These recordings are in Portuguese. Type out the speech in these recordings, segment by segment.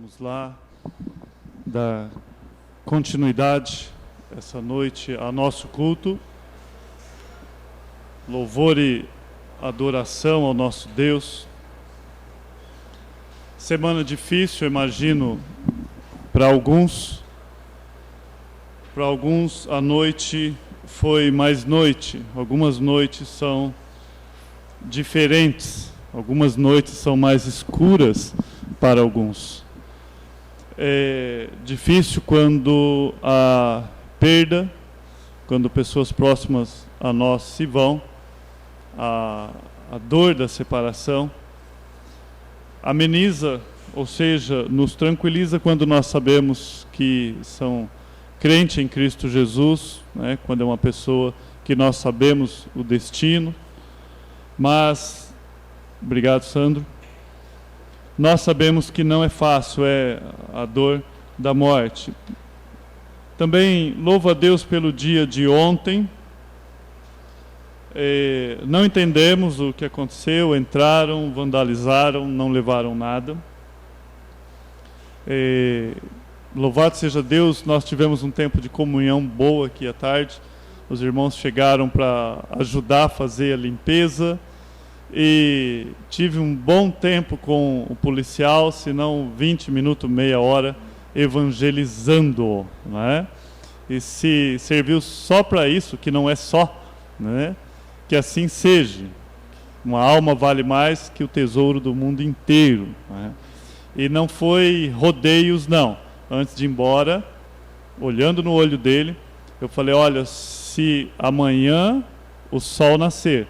Vamos lá dar continuidade essa noite ao nosso culto. Louvor e adoração ao nosso Deus. Semana difícil, eu imagino, para alguns. Para alguns a noite foi mais noite. Algumas noites são diferentes. Algumas noites são mais escuras para alguns. É difícil quando há perda, quando pessoas próximas a nós se vão, a dor da separação. Ameniza, ou seja, nos tranquiliza quando nós sabemos que são crentes em Cristo Jesus, né? Quando é uma pessoa que nós sabemos o destino. Mas, obrigado, Sandro. Nós sabemos que não é fácil, é a dor da morte. Também louvo a Deus pelo dia de ontem. Não entendemos o que aconteceu, entraram, vandalizaram, não levaram nada. Louvado seja Deus, nós tivemos um tempo de comunhão boa aqui à tarde. Os irmãos chegaram para ajudar a fazer a limpeza. E tive um bom tempo com o policial, se não 20 minutos, meia hora, evangelizando, né? E se serviu só para isso, que não é só, né? Que assim seja. Uma alma vale mais que o tesouro do mundo inteiro, né? E não foi rodeios, não. Antes de ir embora, olhando no olho dele, eu falei, olha, se amanhã o sol nascer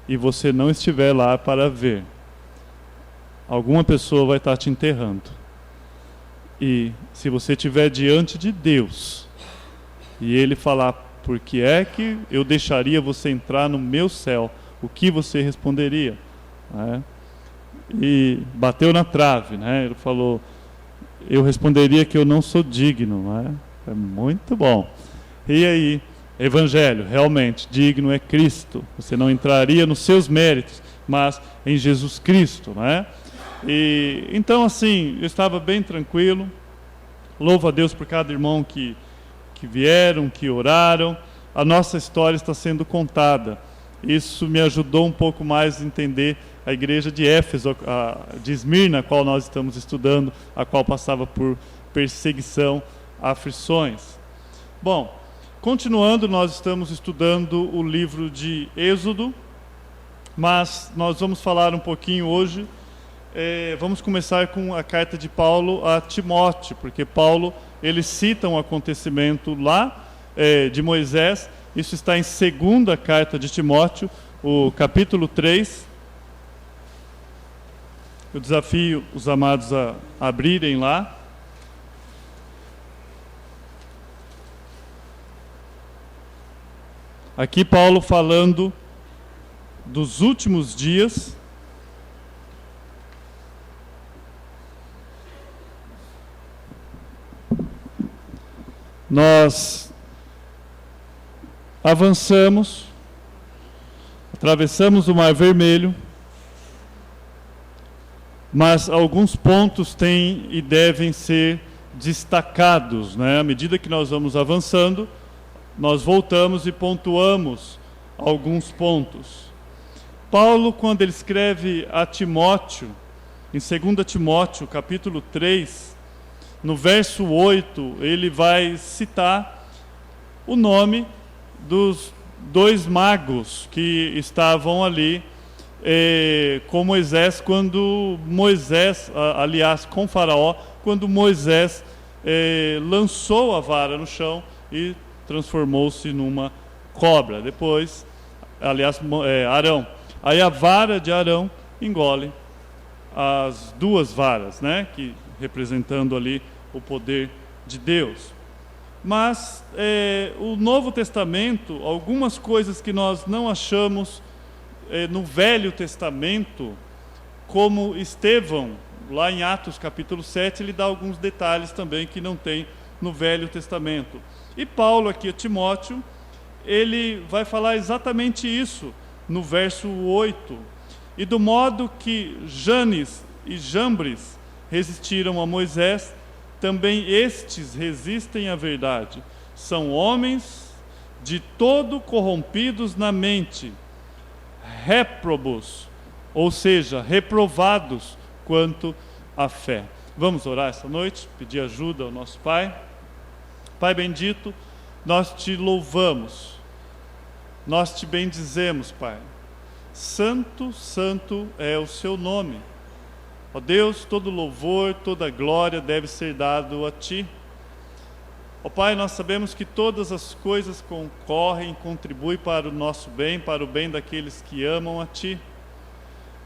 e você não estiver lá para ver, alguma pessoa vai estar te enterrando. E se você estiver diante de Deus e Ele falar, por que é que eu deixaria você entrar no meu céu, o que você responderia? Né? E bateu na trave, né? Ele falou, eu responderia que eu não sou digno. Né? É muito bom. E aí, Evangelho, realmente, digno é Cristo. Você não entraria nos seus méritos, mas em Jesus Cristo, né? E então, assim, eu estava bem tranquilo. Louvo a Deus por cada irmão que vieram, que oraram. A nossa história está sendo contada. Isso me ajudou um pouco mais a entender a igreja de Éfeso, de Esmirna, a qual nós estamos estudando, a qual passava por perseguição, aflições. Bom, continuando, nós estamos estudando o livro de Êxodo, mas nós vamos falar um pouquinho hoje, vamos começar com a carta de Paulo a Timóteo, porque Paulo, ele cita um acontecimento lá de Moisés, isso está em 2ª carta de Timóteo, o capítulo 3. Eu desafio os amados a abrirem lá. Aqui Paulo falando dos últimos dias. Nós avançamos, atravessamos o Mar Vermelho, mas alguns pontos têm e devem ser destacados, né? À medida que nós vamos avançando, nós voltamos e pontuamos alguns pontos. Paulo, quando ele escreve a Timóteo, em 2 Timóteo, capítulo 3, no verso 8, ele vai citar o nome dos 2 magos que estavam ali com Moisés, quando Moisés, aliás, com Faraó, quando Moisés lançou a vara no chão e transformou-se numa cobra. Depois, aliás, Arão. Aí a vara de Arão engole as 2 varas, né? Que representando ali o poder de Deus. Mas o Novo Testamento, algumas coisas que nós não achamos no Velho Testamento, como Estevão, lá em Atos capítulo 7, ele dá alguns detalhes também que não tem no Velho Testamento. E Paulo aqui a Timóteo, ele vai falar exatamente isso no verso 8. E do modo que Janes e Jambres resistiram a Moisés, também estes resistem à verdade. São homens de todo corrompidos na mente, réprobos, ou seja, reprovados quanto à fé. Vamos orar essa noite, pedir ajuda ao nosso Pai. Pai bendito, nós te louvamos, nós te bendizemos, Pai. Santo, santo é o seu nome. Ó Deus, todo louvor, toda glória deve ser dado a Ti. Ó Pai, nós sabemos que todas as coisas concorrem, contribuem para o nosso bem, para o bem daqueles que amam a Ti.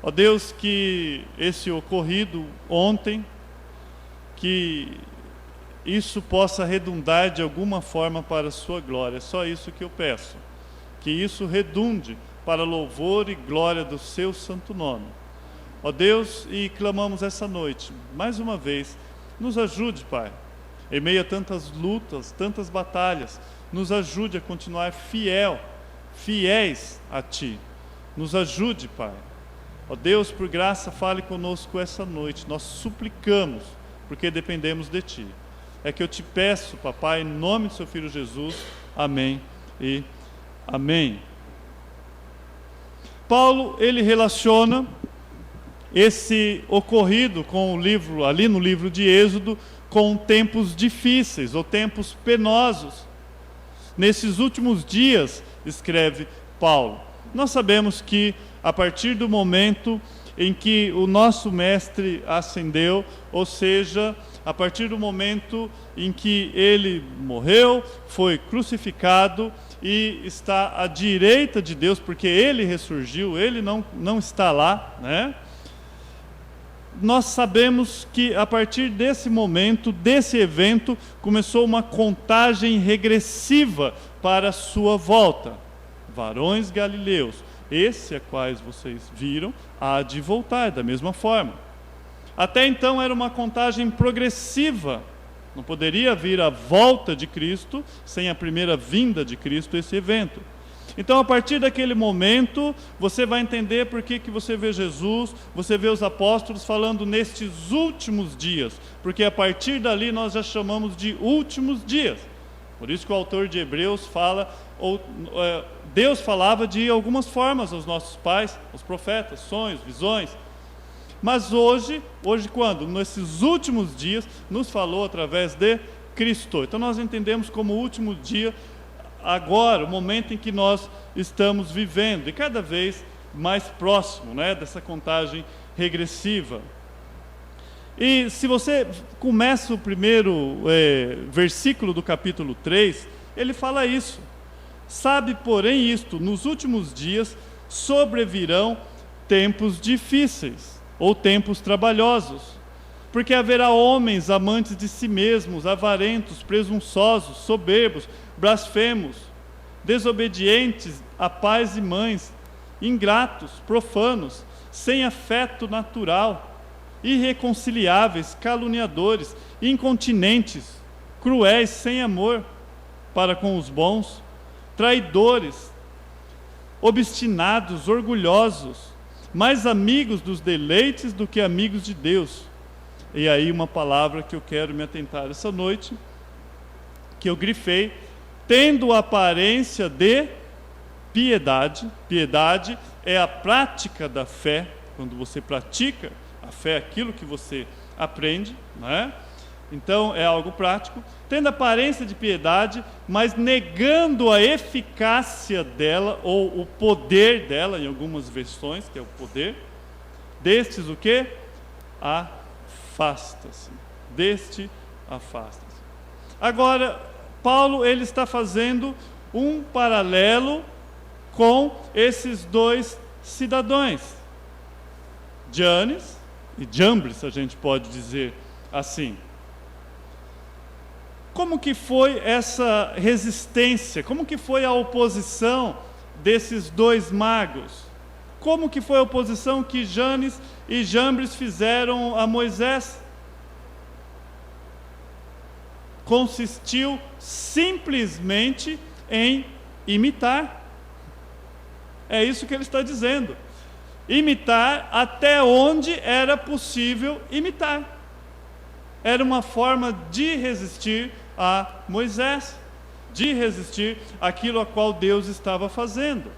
Ó Deus, que esse ocorrido ontem, que isso possa redundar de alguma forma para a Sua glória. É só isso que eu peço. Que isso redunde para louvor e glória do Seu santo nome. Ó Deus, e clamamos essa noite, mais uma vez, nos ajude, Pai, em meio a tantas lutas, tantas batalhas, nos ajude a continuar fiéis a Ti. Nos ajude, Pai. Ó Deus, por graça, fale conosco essa noite. Nós suplicamos, porque dependemos de Ti. É que eu te peço, Papai, em nome do Seu Filho Jesus. Amém e amém. Paulo, ele relaciona esse ocorrido com o livro, ali no livro de Êxodo, com tempos difíceis ou tempos penosos. Nesses últimos dias, escreve Paulo, nós sabemos que a partir do momento em que o nosso mestre ascendeu, ou seja, a partir do momento em que ele morreu, foi crucificado e está à direita de Deus, porque ele ressurgiu, ele não está lá, né? Nós sabemos que a partir desse momento, desse evento, começou uma contagem regressiva para a sua volta. Varões galileus, esses a quais vocês viram, há de voltar da mesma forma. Até então era uma contagem progressiva. Não poderia vir a volta de Cristo sem a primeira vinda de Cristo, esse evento. Então, a partir daquele momento, você vai entender por que você vê Jesus, você vê os apóstolos falando nestes últimos dias, porque a partir dali nós já chamamos de últimos dias. Por isso que o autor de Hebreus fala, Deus falava de algumas formas aos nossos pais, aos profetas, sonhos, visões. Mas hoje quando? Nesses últimos dias, nos falou através de Cristo. Então nós entendemos como último dia, agora, o momento em que nós estamos vivendo, e cada vez mais próximo, né, dessa contagem regressiva. E se você começa o primeiro versículo do capítulo 3, ele fala isso. Sabe, porém, isto, nos últimos dias sobrevirão tempos difíceis, ou tempos trabalhosos, porque haverá homens amantes de si mesmos, avarentos, presunçosos, soberbos, blasfemos, desobedientes a pais e mães, ingratos, profanos, sem afeto natural, irreconciliáveis, caluniadores, incontinentes, cruéis, sem amor para com os bons, traidores, obstinados, orgulhosos, mais amigos dos deleites do que amigos de Deus. E aí uma palavra que eu quero me atentar essa noite, que eu grifei, tendo aparência de piedade. Piedade é a prática da fé. Quando você pratica a fé, aquilo que você aprende, né? Então é algo prático. Tendo aparência de piedade, mas negando a eficácia dela, ou o poder dela, em algumas versões, que é o poder, destes o quê? Afasta-se. Deste afasta-se. Agora, Paulo, ele está fazendo um paralelo com esses dois cidadãos, Janes e Jambres, a gente pode dizer assim. Como que foi essa resistência? Como que foi a oposição desses dois magos? Como que foi a oposição que Janes e Jambres fizeram a Moisés? Consistiu simplesmente em imitar. É isso que ele está dizendo. Imitar até onde era possível imitar. era uma forma de resistir a Moisés, de resistir àquilo a qual Deus estava fazendo.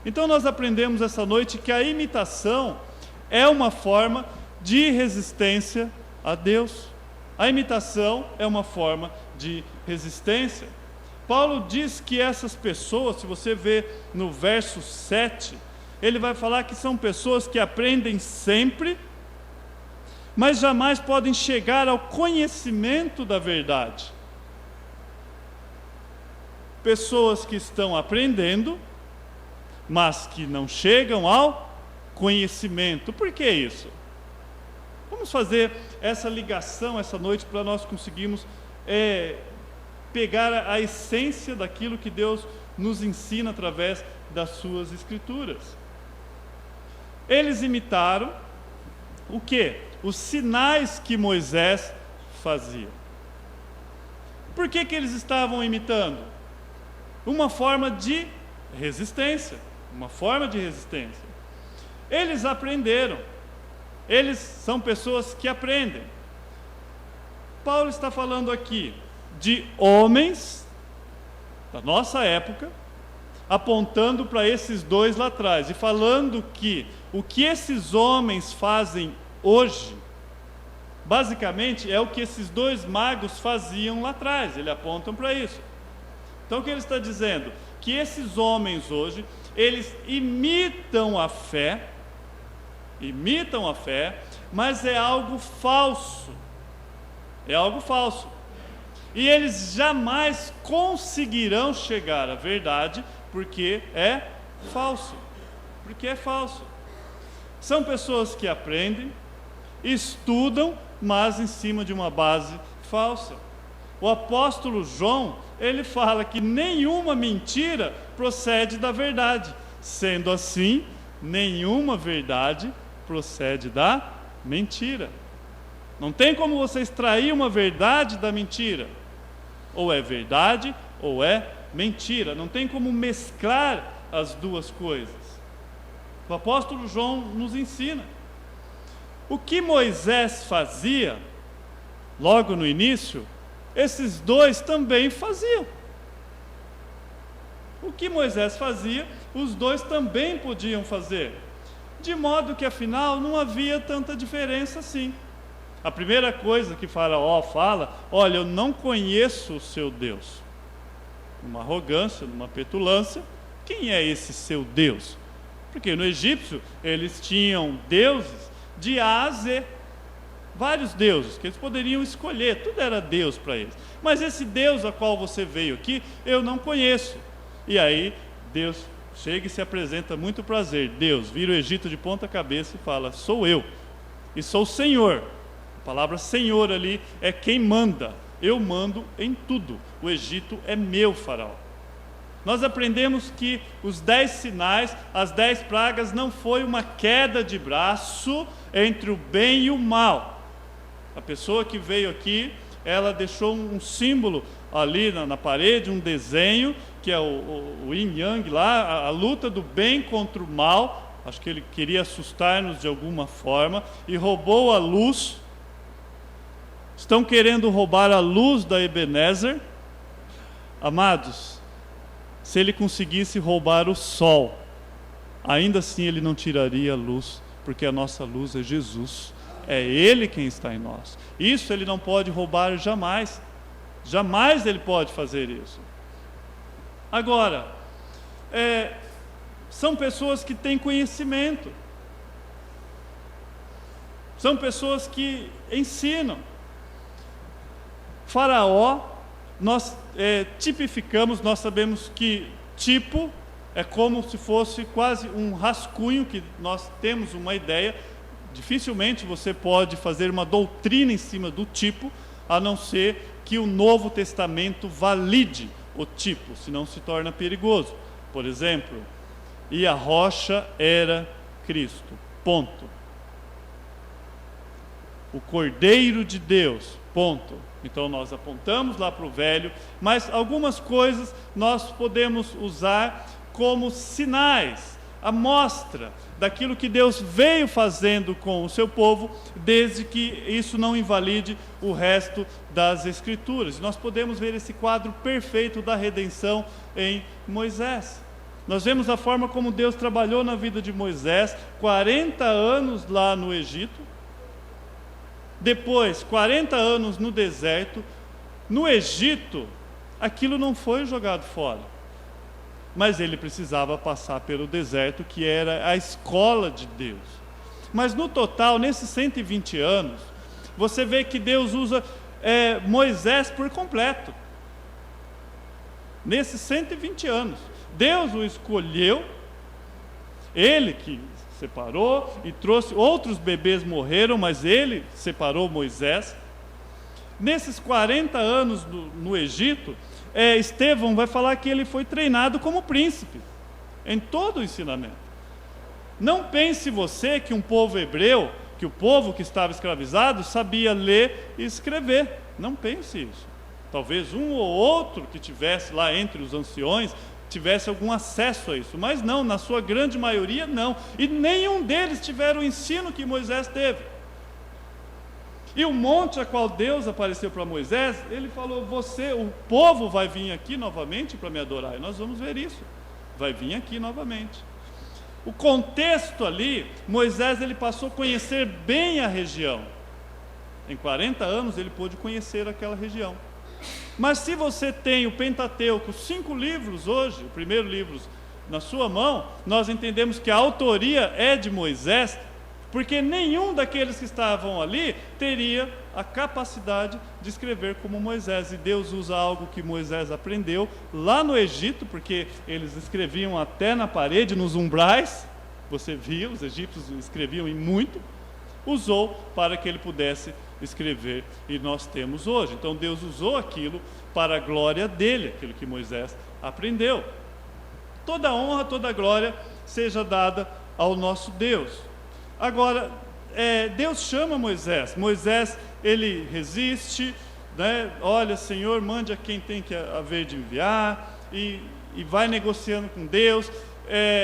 Então nós aprendemos essa noite que a imitação é uma forma de resistência a Deus. A imitação é uma forma de resistência. Paulo diz que essas pessoas, se você vê no verso 7, ele vai falar que são pessoas que aprendem sempre, mas jamais podem chegar ao conhecimento da verdade. Pessoas que estão aprendendo, mas que não chegam ao conhecimento. Por que isso? Vamos fazer essa ligação essa noite para nós conseguirmos pegar a essência daquilo que Deus nos ensina através das suas escrituras. Eles imitaram o quê? Os sinais que Moisés fazia. Por que eles estavam imitando? Uma forma de resistência. Uma forma de resistência. Eles aprenderam. Eles são pessoas que aprendem. Paulo está falando aqui de homens da nossa época, apontando para esses dois lá atrás e falando que o que esses homens fazem hoje, basicamente é o que esses dois magos faziam lá atrás. Eles apontam para isso. Então o que ele está dizendo? Que esses homens hoje, eles imitam a fé, mas é algo falso. É algo falso. E eles jamais conseguirão chegar à verdade, porque é falso. Porque é falso. São pessoas que aprendem, estudam, mas em cima de uma base falsa. O apóstolo João, ele fala que nenhuma mentira procede da verdade. Sendo assim, nenhuma verdade procede da mentira. Não tem como você extrair uma verdade da mentira. Ou é verdade, ou é mentira. Não tem como mesclar as duas coisas. O apóstolo João nos ensina. O que Moisés fazia, logo no início, esses dois também faziam. O que Moisés fazia, os dois também podiam fazer. De modo que, afinal, não havia tanta diferença assim. A primeira coisa que Faraó fala: olha, eu não conheço o seu Deus. Numa arrogância, numa petulância, quem é esse seu Deus? Porque no egípcio eles tinham deuses de A a Z. Vários deuses que eles poderiam escolher, tudo era Deus para eles. Mas esse Deus a qual você veio aqui, eu não conheço. E aí Deus chega e se apresenta: muito prazer. Deus vira o Egito de ponta cabeça e fala: sou eu, e sou o Senhor. A palavra Senhor ali é quem manda. Eu mando em tudo. O Egito é meu, Faraó. Nós aprendemos que os 10 sinais, as 10 pragas, não foi uma queda de braço entre o bem e o mal. A pessoa que veio aqui, ela deixou um símbolo ali na parede, um desenho, que é o Yin Yang lá, a luta do bem contra o mal. Acho que ele queria assustar-nos de alguma forma, e roubou a luz. Estão querendo roubar a luz da Ebenezer. Amados, se ele conseguisse roubar o sol, ainda assim ele não tiraria a luz, porque a nossa luz é Jesus. É Ele quem está em nós. Isso ele não pode roubar jamais. Jamais ele pode fazer isso. Agora, são pessoas que têm conhecimento. São pessoas que ensinam. Faraó, nós tipificamos, nós sabemos que tipo é como se fosse quase um rascunho, que nós temos uma ideia. Dificilmente você pode fazer uma doutrina em cima do tipo, a não ser que o Novo Testamento valide o tipo, senão se torna perigoso. Por exemplo, e a rocha era Cristo, ponto. O Cordeiro de Deus, ponto. Então nós apontamos lá para o velho, mas algumas coisas nós podemos usar como sinais. mostra daquilo que Deus veio fazendo com o seu povo, desde que isso não invalide o resto das Escrituras. Nós podemos ver esse quadro perfeito da redenção em Moisés. Nós vemos a forma como Deus trabalhou na vida de Moisés, 40 anos lá no Egito, depois 40 anos no deserto. No Egito, aquilo não foi jogado fora, mas ele precisava passar pelo deserto, que era a escola de Deus. Mas no total, nesses 120 anos, você vê que Deus usa Moisés por completo. Nesses 120 anos, Deus o escolheu, ele que separou e trouxe, outros bebês morreram, mas ele separou Moisés. Nesses 40 anos no Egito, Estevão vai falar que ele foi treinado como príncipe, em todo o ensinamento. Não pense você que um povo hebreu, que o povo que estava escravizado, sabia ler e escrever. Não pense isso. Talvez um ou outro que tivesse lá entre os anciões, tivesse algum acesso a isso, mas não, na sua grande maioria não, e nenhum deles tiveram o ensino que Moisés teve. E o monte a qual Deus apareceu para Moisés, ele falou: o povo vai vir aqui novamente para me adorar, e nós vamos ver isso, vai vir aqui novamente. O contexto ali, Moisés ele passou a conhecer bem a região, em 40 anos ele pôde conhecer aquela região. Mas se você tem o Pentateuco, 5 livros hoje, o primeiro livro na sua mão, nós entendemos que a autoria é de Moisés, porque nenhum daqueles que estavam ali teria a capacidade de escrever como Moisés. E Deus usa algo que Moisés aprendeu lá no Egito, porque eles escreviam até na parede, nos umbrais, você via, os egípcios escreviam em muito, usou para que ele pudesse escrever, e nós temos hoje. Então Deus usou aquilo para a glória dele, aquilo que Moisés aprendeu. Toda honra, toda glória seja dada ao nosso Deus. Agora, Deus chama Moisés. Moisés, ele resiste, né? Olha, Senhor, mande a quem tem que haver de enviar, e vai negociando com Deus.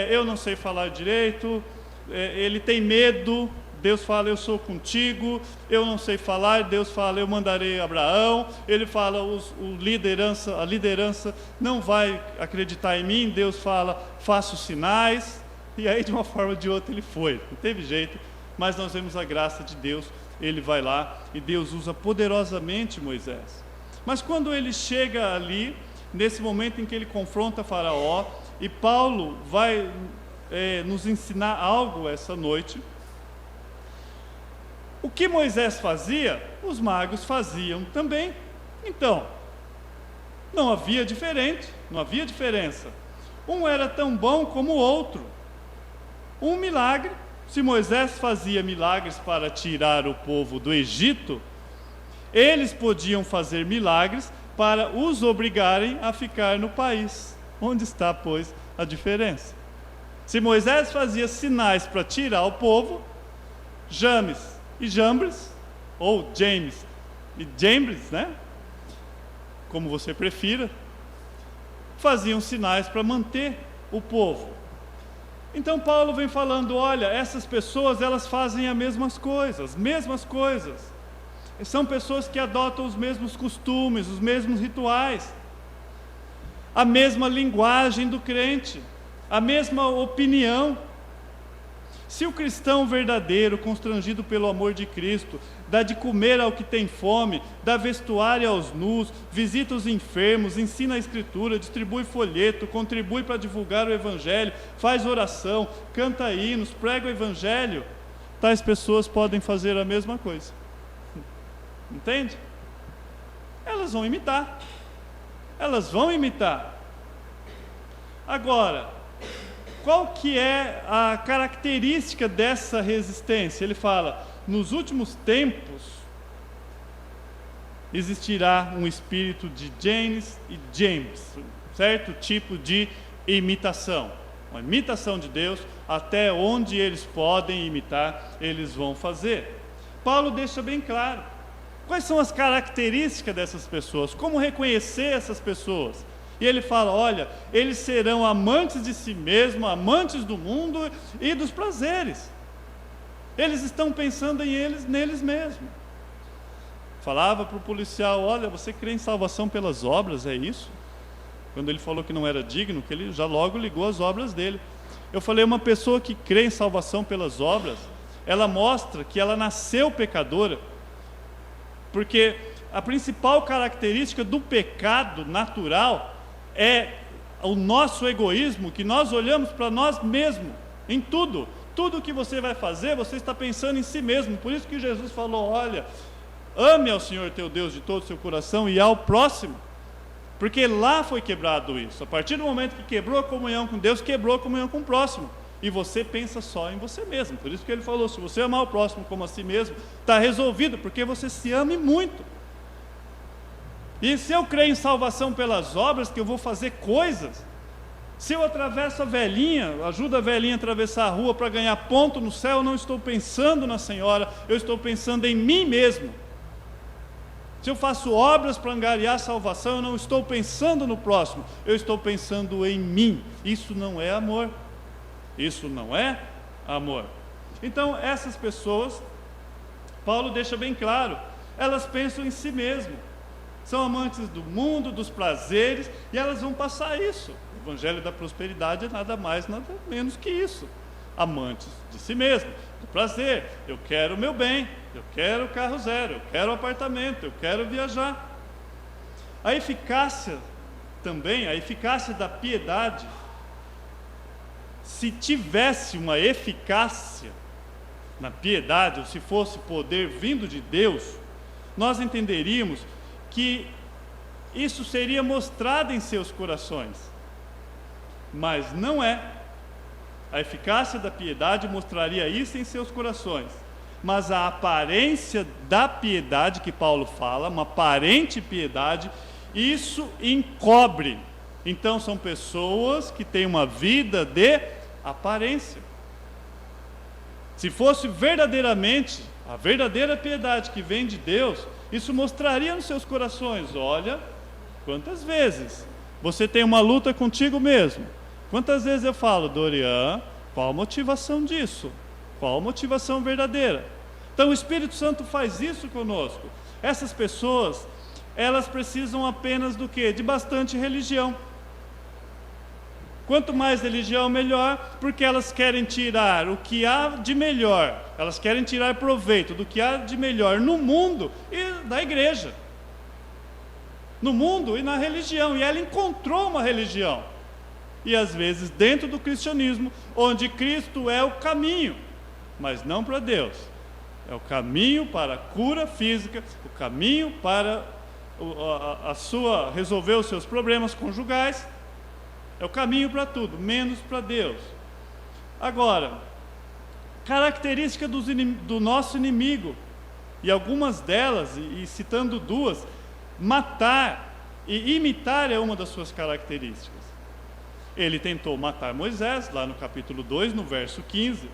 Eu não sei falar direito, ele tem medo. Deus fala: eu sou contigo. Eu não sei falar. Deus fala: eu mandarei Abraão. Ele fala: a liderança não vai acreditar em mim. Deus fala: faço sinais. E aí, de uma forma ou de outra, ele foi. Não teve jeito, mas nós vemos a graça de Deus. Ele vai lá e Deus usa poderosamente Moisés. Mas quando ele chega ali, nesse momento em que ele confronta Faraó, e Paulo vai nos ensinar algo essa noite. O que Moisés fazia, os magos faziam também. Então, não havia diferença. Um era tão bom como o outro. Um milagre, se Moisés fazia milagres para tirar o povo do Egito, eles podiam fazer milagres para os obrigarem a ficar no país. Onde está, pois, a diferença? Se Moisés fazia sinais para tirar o povo, James e Jambres, ou James e Jambres, né? Como você prefira, faziam sinais para manter o povo. Então Paulo vem falando: olha, essas pessoas, elas fazem as mesmas coisas. São pessoas que adotam os mesmos costumes, os mesmos rituais, a mesma linguagem do crente, a mesma opinião. Se o cristão verdadeiro, constrangido pelo amor de Cristo, dá de comer ao que tem fome, dá vestuário aos nus, visita os enfermos, ensina a Escritura, distribui folheto, contribui para divulgar o Evangelho, faz oração, canta hinos, prega o Evangelho, tais pessoas podem fazer a mesma coisa. Entende? Elas vão imitar. Agora, qual que é a característica dessa resistência? Ele fala: nos últimos tempos existirá um espírito de James e James, certo tipo de imitação, uma imitação de Deus. Até onde eles podem imitar, eles vão fazer. Paulo deixa bem claro quais são as características dessas pessoas, como reconhecer essas pessoas. E ele fala, olha, eles serão amantes de si mesmos, amantes do mundo e dos prazeres. Eles estão pensando neles mesmos. Falava para o policial, olha, você crê em salvação pelas obras, é isso? Quando ele falou que não era digno, que ele já logo ligou as obras dele. Eu falei, uma pessoa que crê em salvação pelas obras, ela mostra que ela nasceu pecadora, porque a principal característica do pecado natural é o nosso egoísmo, que nós olhamos para nós mesmos, em tudo. Tudo que você vai fazer, você está pensando em si mesmo. Por isso que Jesus falou, olha, ame ao Senhor teu Deus de todo o seu coração e ao próximo. Porque lá foi quebrado isso. A partir do momento que quebrou a comunhão com Deus, quebrou a comunhão com o próximo. E você pensa só em você mesmo. Por isso que ele falou, se você amar o próximo como a si mesmo, está resolvido, porque você se ama muito. E se eu creio em salvação pelas obras, que eu vou fazer coisas, se eu atravesso a velhinha, ajudo a velhinha a atravessar a rua para ganhar ponto no céu, eu não estou pensando na Senhora, eu estou pensando em mim mesmo. Se eu faço obras para angariar salvação, eu não estou pensando no próximo, eu estou pensando em mim. Isso não é amor. Isso não é amor. Então, essas pessoas, Paulo deixa bem claro, elas pensam em si mesmo. São amantes do mundo, dos prazeres, e elas vão passar isso. O evangelho da prosperidade é nada mais, nada menos que isso. Amantes de si mesmo, do prazer. Eu quero o meu bem, eu quero o carro zero, eu quero o apartamento, eu quero viajar. A eficácia também, a eficácia da piedade, se tivesse uma eficácia na piedade, ou se fosse poder vindo de Deus, nós entenderíamos que isso seria mostrado em seus corações, mas não é. A eficácia da piedade mostraria isso em seus corações, mas a aparência da piedade que Paulo fala, uma aparente piedade, isso encobre. Então são pessoas que têm uma vida de aparência. Se fosse verdadeiramente a verdadeira piedade que vem de Deus, isso mostraria nos seus corações, olha, quantas vezes você tem uma luta contigo mesmo. Quantas vezes eu falo, Dorian, qual a motivação disso? Qual a motivação verdadeira? Então o Espírito Santo faz isso conosco. Essas pessoas, elas precisam apenas do quê? De bastante religião. Quanto mais religião, melhor, porque elas querem tirar o que há de melhor, elas querem tirar proveito do que há de melhor no mundo e da igreja. No mundo e na religião, e ela encontrou uma religião. E às vezes dentro do cristianismo, onde Cristo é o caminho, mas não para Deus. É o caminho para a cura física, o caminho para resolver os seus problemas conjugais. É o caminho para tudo, menos para Deus. Agora, característica do nosso inimigo, e algumas delas, e citando duas, matar e imitar é uma das suas características. Ele tentou matar Moisés, lá no capítulo 2, no verso 15,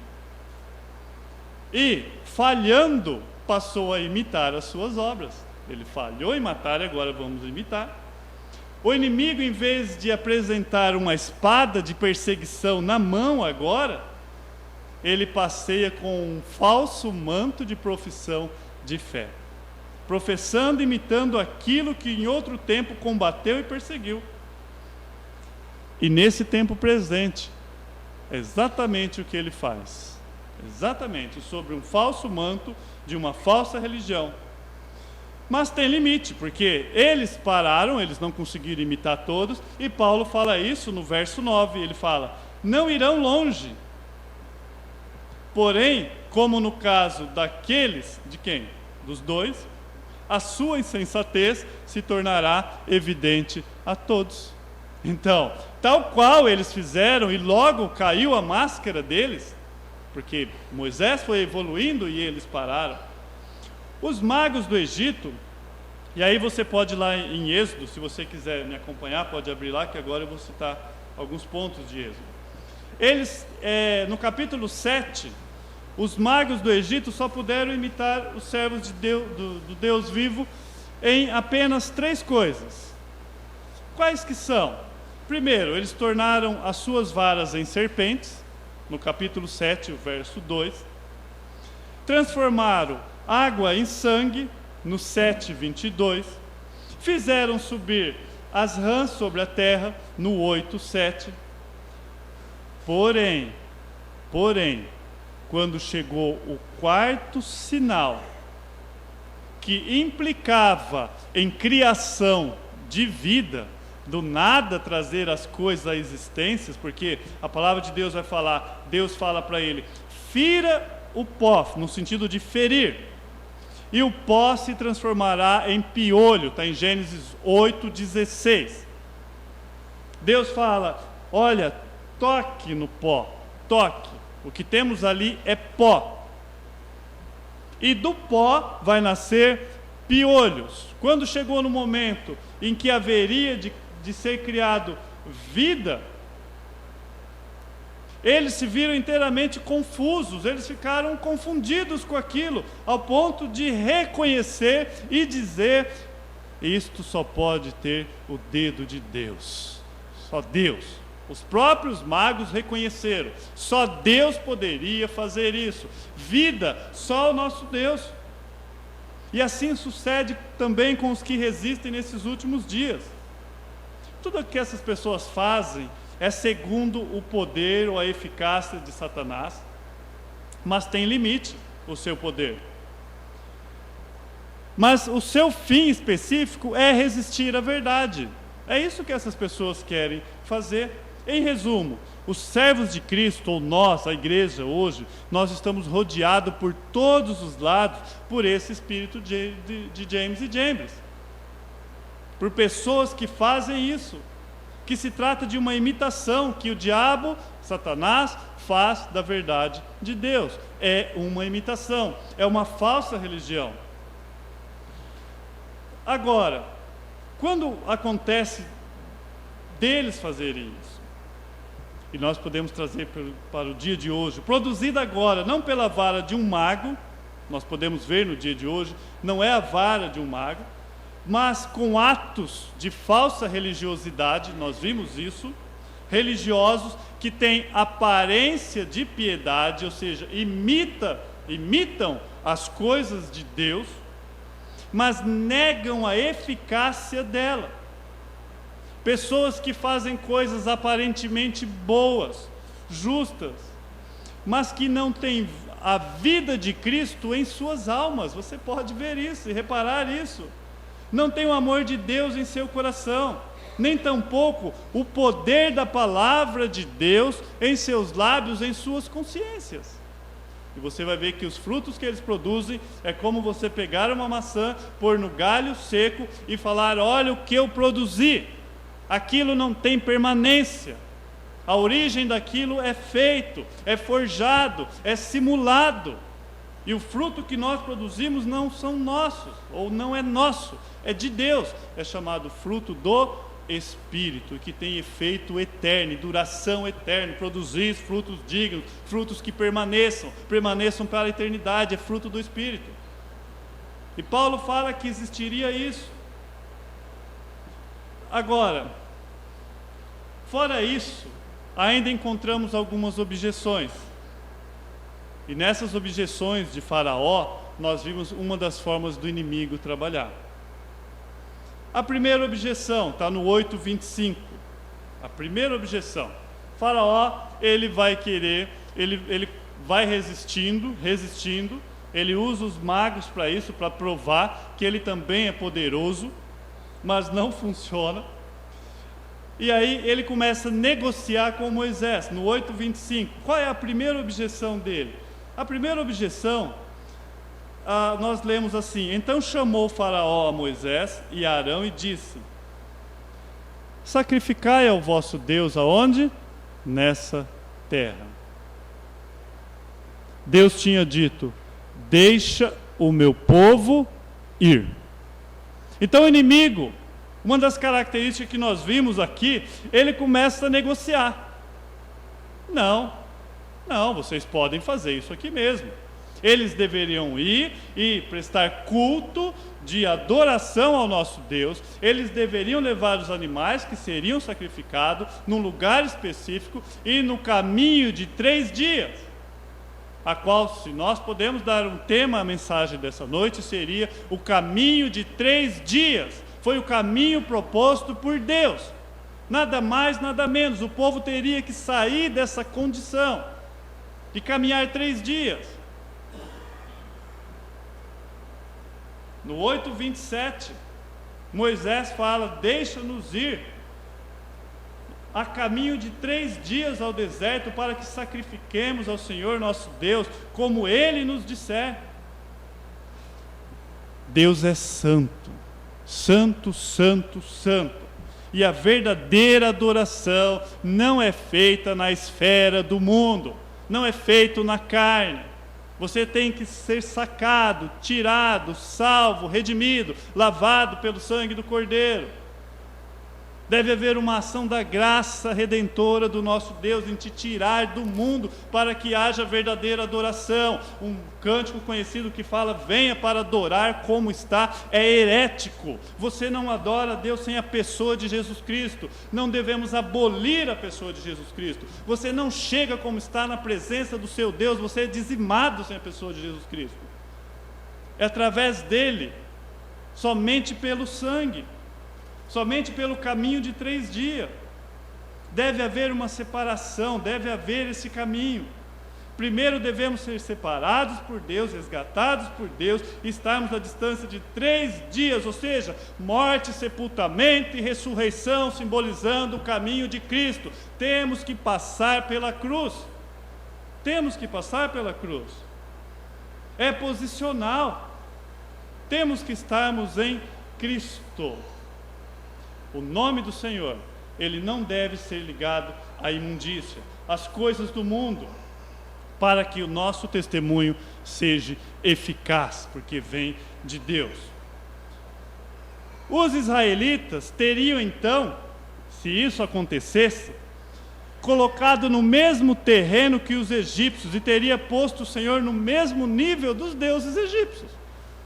e, falhando, passou a imitar as suas obras. Ele falhou em matar e agora vamos imitar. O inimigo, em vez de apresentar uma espada de perseguição na mão agora, ele passeia com um falso manto de profissão de fé, professando, imitando aquilo que em outro tempo combateu e perseguiu. E nesse tempo presente, é exatamente o que ele faz. Exatamente, sobre um falso manto de uma falsa religião. Mas tem limite, porque eles pararam, eles não conseguiram imitar todos, e Paulo fala isso no verso 9, ele fala, não irão longe. Porém, como no caso daqueles, de quem? Dos dois, a sua insensatez se tornará evidente a todos. Então, tal qual eles fizeram, e logo caiu a máscara deles, porque Moisés foi evoluindo e eles pararam. Os magos do Egito, e aí você pode ir lá em Êxodo, se você quiser me acompanhar, pode abrir lá, que agora eu vou citar alguns pontos de Êxodo. Eles, no capítulo 7, os magos do Egito só puderam imitar os servos de Deus, do Deus vivo em apenas 3 coisas. Quais que são? Primeiro, eles tornaram as suas varas em serpentes, no capítulo 7, o verso 2. Transformaram água em sangue, no 7, 22. Fizeram subir as rãs sobre a terra, no 8, 7. Porém, quando chegou o quarto sinal, que implicava em criação de vida, do nada trazer as coisas à existência, porque a palavra de Deus vai falar, Deus fala para ele, fira o pó, no sentido de ferir, e o pó se transformará em piolho, está em Gênesis 8:16. Deus fala, olha, toque no pó, toque, o que temos ali é pó, e do pó vai nascer piolhos. Quando chegou no momento em que haveria de ser criado vida, eles se viram inteiramente confusos, eles ficaram confundidos com aquilo, ao ponto de reconhecer e dizer, isto só pode ter o dedo de Deus, só Deus. Os próprios magos reconheceram, só Deus poderia fazer isso, vida, só o nosso Deus. E assim sucede também com os que resistem nesses últimos dias. Tudo o que essas pessoas fazem é segundo o poder ou a eficácia de Satanás, mas tem limite o seu poder. Mas o seu fim específico é resistir à verdade. É isso que essas pessoas querem fazer. Em resumo, os servos de Cristo, ou nós, a igreja hoje, nós estamos rodeados por todos os lados por esse espírito de James e Jambres. Por pessoas que fazem isso, que se trata de uma imitação que o diabo, Satanás, faz da verdade de Deus. É uma imitação, é uma falsa religião. Agora, quando acontece deles fazerem isso, e nós podemos trazer para o dia de hoje, produzida agora, não pela vara de um mago, nós podemos ver no dia de hoje, não é a vara de um mago, mas com atos de falsa religiosidade, nós vimos isso, religiosos que têm aparência de piedade, ou seja, imitam as coisas de Deus, mas negam a eficácia dela. Pessoas que fazem coisas aparentemente boas, justas, mas que não têm a vida de Cristo em suas almas. Você pode ver isso e reparar isso. Não tem o amor de Deus em seu coração, nem tampouco o poder da palavra de Deus em seus lábios, em suas consciências. E você vai ver que os frutos que eles produzem é como você pegar uma maçã, pôr no galho seco e falar, olha o que eu produzi. Aquilo não tem permanência. A origem daquilo é feito, é forjado, é simulado. E o fruto que nós produzimos não são nossos, ou não é nosso, é de Deus. É chamado fruto do Espírito, que tem efeito eterno, duração eterna, produzir frutos dignos, frutos que permaneçam para a eternidade, é fruto do Espírito. E Paulo fala que existiria isso. Agora, fora isso, ainda encontramos algumas objeções. E nessas objeções de Faraó, nós vimos uma das formas do inimigo trabalhar. A primeira objeção está no 8:25. A primeira objeção. Faraó, ele vai querer, ele vai resistindo, ele usa os magos para isso, para provar que ele também é poderoso, mas não funciona. E aí ele começa a negociar com Moisés, no 8:25. Qual é a primeira objeção dele? A primeira objeção, nós lemos assim: então chamou Faraó a Moisés e a Arão e disse: sacrificai ao vosso Deus aonde? Nessa terra. Deus tinha dito: deixa o meu povo ir. Então o inimigo, uma das características que nós vimos aqui, ele começa a negociar. Não, vocês podem fazer isso aqui mesmo. Eles deveriam ir e prestar culto de adoração ao nosso Deus. Eles deveriam levar os animais que seriam sacrificados num lugar específico e no caminho de 3 dias, a qual, se nós podemos dar um tema à mensagem dessa noite, seria o caminho de 3 dias. Foi o caminho proposto por Deus, nada mais, nada menos. O povo teria que sair dessa condição de caminhar 3 dias. No 8:27, Moisés fala: deixa-nos ir a caminho de 3 dias ao deserto, para que sacrifiquemos ao Senhor nosso Deus, como Ele nos disser. Deus é santo, santo, santo, santo. E a verdadeira adoração não é feita na esfera do mundo, não é feito na carne. Você tem que ser sacado, tirado, salvo, redimido, lavado pelo sangue do Cordeiro. Deve haver uma ação da graça redentora do nosso Deus em te tirar do mundo, para que haja verdadeira adoração. Um cântico conhecido que fala: venha para adorar como está, é herético. Você não adora a Deus sem a pessoa de Jesus Cristo. Não devemos abolir a pessoa de Jesus Cristo. Você não chega como está na presença do seu Deus, você é dizimado sem a pessoa de Jesus Cristo. É através dele, somente pelo sangue, somente pelo caminho de 3 dias. Deve haver uma separação, deve haver esse caminho. Primeiro devemos ser separados por Deus, resgatados por Deus, e estarmos à distância de 3 dias, ou seja, morte, sepultamento e ressurreição, simbolizando o caminho de Cristo. Temos que passar pela cruz. Temos que passar pela cruz. É posicional. Temos que estarmos em Cristo. O nome do Senhor, ele não deve ser ligado à imundícia, às coisas do mundo, para que o nosso testemunho seja eficaz, porque vem de Deus. Os israelitas teriam então, se isso acontecesse, colocado no mesmo terreno que os egípcios, e teria posto o Senhor no mesmo nível dos deuses egípcios.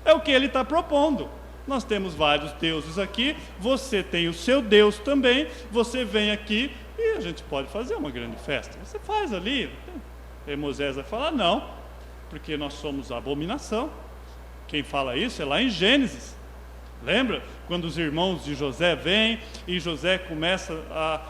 É o que ele está propondo. Nós temos vários deuses aqui, você tem o seu Deus também, você vem aqui e a gente pode fazer uma grande festa. Você faz ali. E Moisés vai falar: não, porque nós somos a abominação. Quem fala isso é lá em Gênesis. Lembra? Quando os irmãos de José vêm e José começa a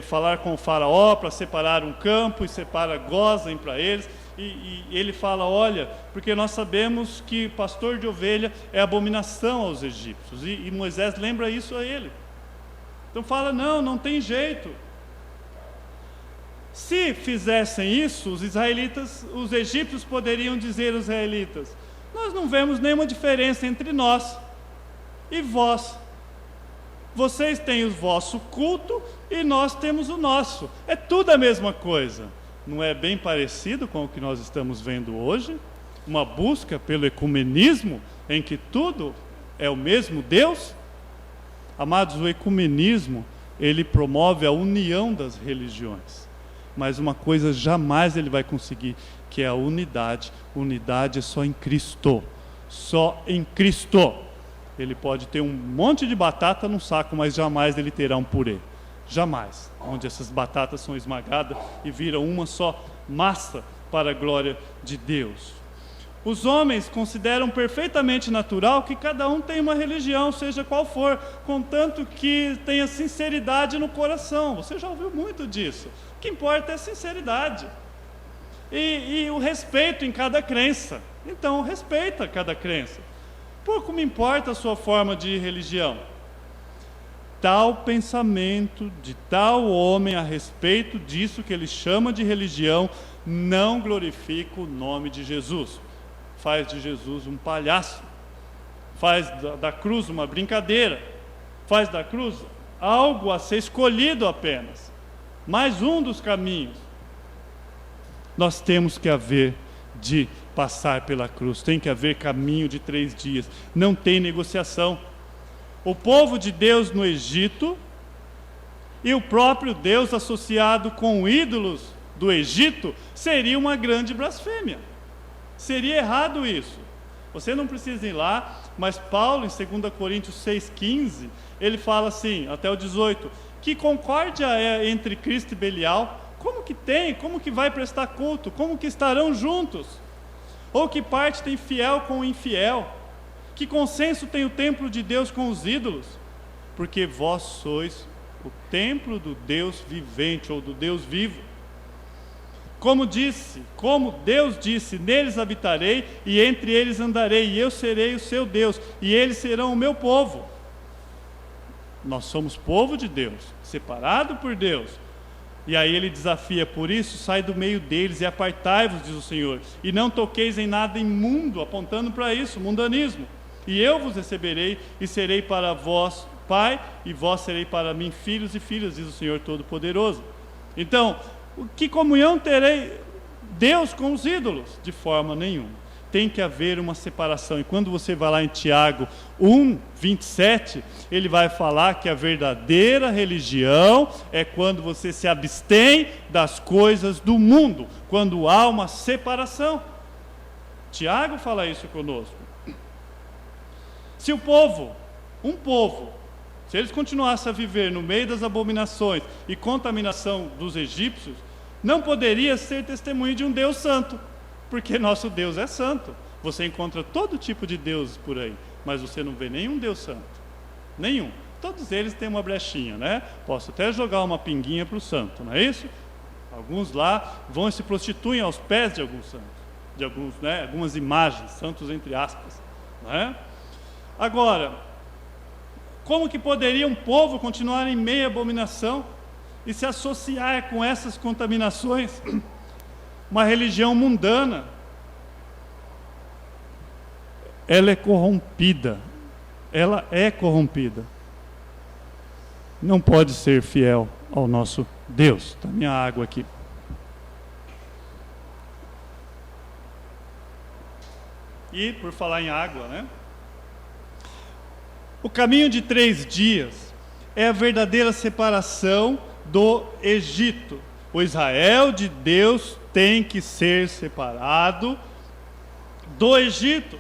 falar com o faraó para separar um campo, e separa Gósen para eles. E ele fala: olha, porque nós sabemos que pastor de ovelha é abominação aos egípcios. E Moisés lembra isso a ele. Então fala: não tem jeito. Se fizessem isso, os egípcios poderiam dizer aos israelitas: nós não vemos nenhuma diferença entre nós e vós. Vocês têm o vosso culto e nós temos o nosso. É tudo a mesma coisa. Não é bem parecido com o que nós estamos vendo hoje? Uma busca pelo ecumenismo, em que tudo é o mesmo Deus? Amados, o ecumenismo, ele promove a união das religiões. Mas uma coisa jamais ele vai conseguir, que é a unidade. Unidade é só em Cristo. Só em Cristo. Ele pode ter um monte de batata num saco, mas jamais ele terá um purê. Jamais, onde essas batatas são esmagadas e viram uma só massa para a glória de Deus. Os homens consideram perfeitamente natural que cada um tenha uma religião, seja qual for, contanto que tenha sinceridade no coração. Você já ouviu muito disso. O que importa é a sinceridade e o respeito em cada crença. Então, respeita cada crença. Pouco me importa a sua forma de religião. Tal pensamento de tal homem a respeito disso que ele chama de religião não glorifica o nome de Jesus. Faz de Jesus um palhaço, faz da cruz uma brincadeira, faz da cruz algo a ser escolhido apenas, mais um dos caminhos. Nós temos que haver de passar pela cruz, tem que haver caminho de 3 dias, não tem negociação. O povo de Deus no Egito e o próprio Deus associado com ídolos do Egito seria uma grande blasfêmia. Seria errado isso. Você não precisa ir lá, mas Paulo, em 2 Coríntios 6,15, ele fala assim, até o 18, que concórdia é entre Cristo e Belial? Como que tem? Como que vai prestar culto? Como que estarão juntos? Ou que parte tem fiel com o infiel? Que consenso tem o templo de Deus com os ídolos? Porque vós sois o templo do Deus vivente, ou do Deus vivo. Como Deus disse, neles habitarei e entre eles andarei, e eu serei o seu Deus, e eles serão o meu povo. Nós somos povo de Deus, separado por Deus. E aí ele desafia, por isso sai do meio deles e apartai-vos, diz o Senhor, e não toqueis em nada imundo, apontando para isso, mundanismo. E eu vos receberei e serei para vós pai, e vós serei para mim filhos e filhas, diz o Senhor Todo-Poderoso. Então, que comunhão terei Deus com os ídolos? De forma nenhuma. Tem que haver uma separação. E quando você vai lá em Tiago 1:27, ele vai falar que a verdadeira religião é quando você se abstém das coisas do mundo, quando há uma separação. Tiago fala isso conosco. Se se eles continuassem a viver no meio das abominações e contaminação dos egípcios, não poderia ser testemunho de um Deus santo, porque nosso Deus é santo. Você encontra todo tipo de deuses por aí, mas você não vê nenhum Deus santo. Nenhum. Todos eles têm uma brechinha, né? Posso até jogar uma pinguinha para o santo, não é isso? Alguns lá vão e se prostituem aos pés de alguns santos, algumas imagens, santos entre aspas, não é? Agora, como que poderia um povo continuar em meia abominação e se associar com essas contaminações? Uma religião mundana, ela é corrompida, não pode ser fiel ao nosso Deus. Está minha água aqui. E por falar em água, né? O caminho de 3 dias é a verdadeira separação do Egito. O Israel de Deus tem que ser separado do Egito.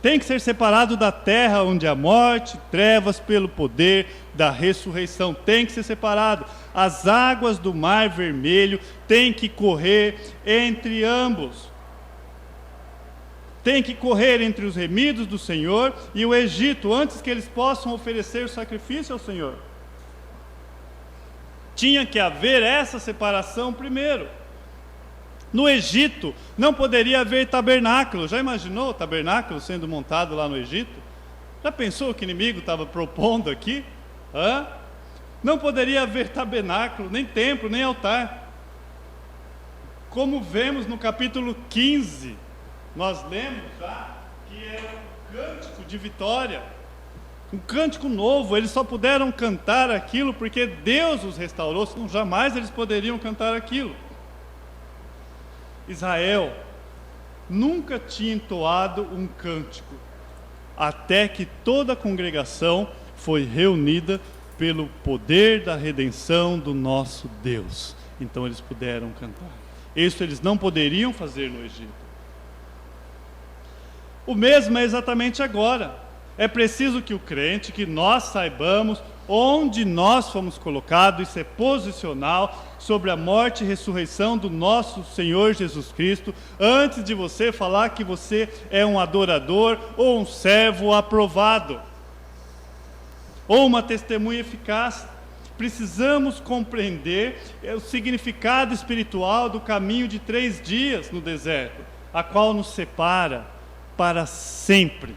Tem que ser separado da terra onde há morte, trevas, pelo poder da ressurreição. Tem que ser separado. As águas do Mar Vermelho têm que correr entre ambos. Tem que correr entre os remidos do Senhor e o Egito, antes que eles possam oferecer o sacrifício ao Senhor. Tinha que haver essa separação primeiro. No Egito não poderia haver tabernáculo. Já imaginou o tabernáculo sendo montado lá no Egito? Já pensou o que o inimigo estava propondo aqui? Não poderia haver tabernáculo, nem templo, nem altar. Como vemos no capítulo 15, nós lemos já que era um cântico de vitória, um cântico novo. Eles só puderam cantar aquilo porque Deus os restaurou, senão jamais eles poderiam cantar aquilo. Israel nunca tinha entoado um cântico, até que toda a congregação foi reunida pelo poder da redenção do nosso Deus. Então eles puderam cantar. Isso eles não poderiam fazer no Egito. O mesmo é exatamente agora. É preciso que o crente, que nós saibamos onde nós fomos colocados, isso é posicional, sobre a morte e ressurreição do nosso Senhor Jesus Cristo, antes de você falar que você é um adorador, ou um servo aprovado, ou uma testemunha eficaz. Precisamos compreender o significado espiritual do caminho de 3 dias no deserto, a qual nos separa para sempre,